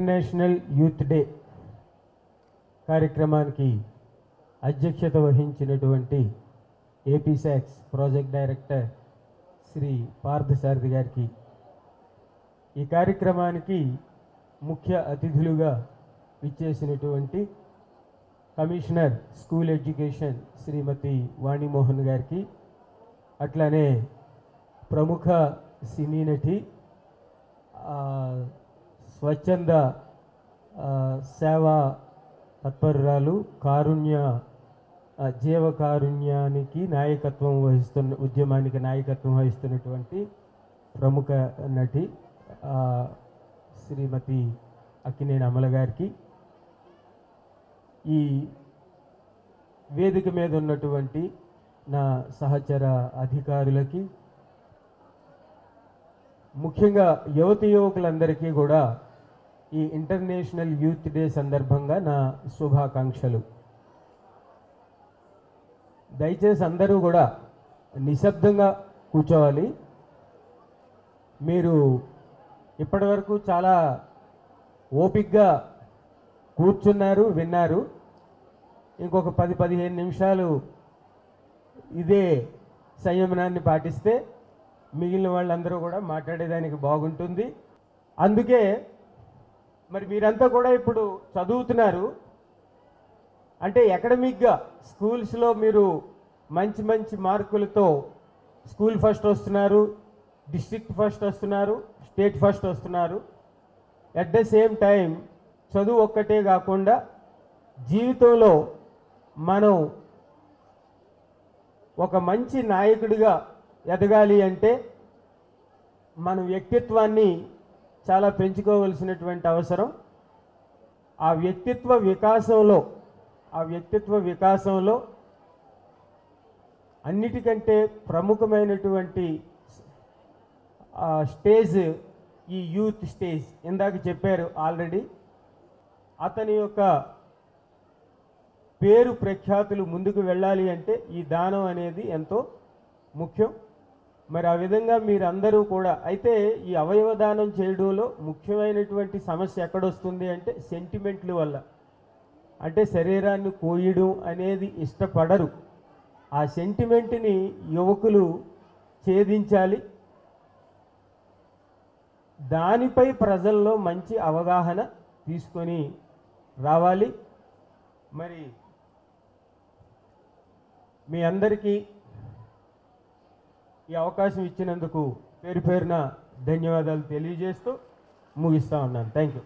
International youth day కార్యక్రమానికి అధ్యక్షత వహించినటువంటి ఏపీసాక్స్ ప్రాజెక్ట్ డైరెక్టర్ శ్రీ పార్థసారథి గారికి, ఈ కార్యక్రమానికి ముఖ్య అతిథులుగా ఇచ్చేసినటువంటి కమిషనర్ స్కూల్ ఎడ్యుకేషన్ శ్రీమతి వాణిమోహన్ గారికి, అట్లానే ప్రముఖ సినీ నటి స్వచ్ఛంద సేవా తత్పరురాలు జీవకారుణ్యానికి నాయకత్వం ఉద్యమానికి నాయకత్వం వహిస్తున్నటువంటి ప్రముఖ నటి శ్రీమతి అక్కినేని అమల గారికి, ఈ వేదిక మీద ఉన్నటువంటి నా సహచర అధికారులకి, ముఖ్యంగా యువకులందరికీ కూడా ఈ ఇంటర్నేషనల్ యూత్ డే సందర్భంగా నా శుభాకాంక్షలు. దయచేసి అందరూ కూడా నిశ్శబ్దంగా కూర్చోవాలి. మీరు ఇప్పటివరకు చాలా ఓపికగా కూర్చున్నారు, విన్నారు. ఇంకొక 10-15 నిమిషాలు ఇదే సంయమనాన్ని పాటిస్తే మిగిలిన వాళ్ళందరూ కూడా మాట్లాడేదానికి బాగుంటుంది. అందుకే మరి మీరంతా కూడా ఇప్పుడు చదువుతున్నారు అంటే అకాడమిక్గా స్కూల్స్లో మీరు మంచి మంచి మార్కులతో స్కూల్ ఫస్ట్ వస్తున్నారు, డిస్ట్రిక్ట్ ఫస్ట్ వస్తున్నారు, స్టేట్ ఫస్ట్ వస్తున్నారు. అట్ ద సేమ్ టైం చదువు ఒక్కటే కాకుండా జీవితంలో మనం ఒక మంచి నాయకుడిగా ఎదగాలి అంటే మన వ్యక్తిత్వాన్ని చాలా పెంచుకోవలసినటువంటి అవసరం. ఆ వ్యక్తిత్వ వికాసంలో అన్నిటికంటే ప్రముఖమైనటువంటి స్టేజ్ ఈ యూత్ స్టేజ్. ఇందాక చెప్పారు ఆల్రెడీ. అతని యొక్క పేరు ప్రఖ్యాతులు ముందుకు వెళ్ళాలి అంటే ఈ దానం అనేది ఎంతో ముఖ్యం. మరి ఆ విధంగా మీరందరూ కూడా అయితే ఈ అవయవ దానం చేయడంలో ముఖ్యమైనటువంటి సమస్య ఎక్కడొస్తుంది అంటే సెంటిమెంట్ల వల్ల. అంటే శరీరాన్ని కోయడం అనేది ఇష్టపడరు. ఆ సెంటిమెంట్ని యువకులు ఛేదించాలి. దానిపై ప్రజల్లో మంచి అవగాహన తీసుకొని రావాలి. మరి మీ అందరికీ ఈ అవకాశం ఇచ్చినందుకు పేరు పేరున ధన్యవాదాలు తెలియజేస్తూ ముగిస్తా ఉన్నాను. Thank you.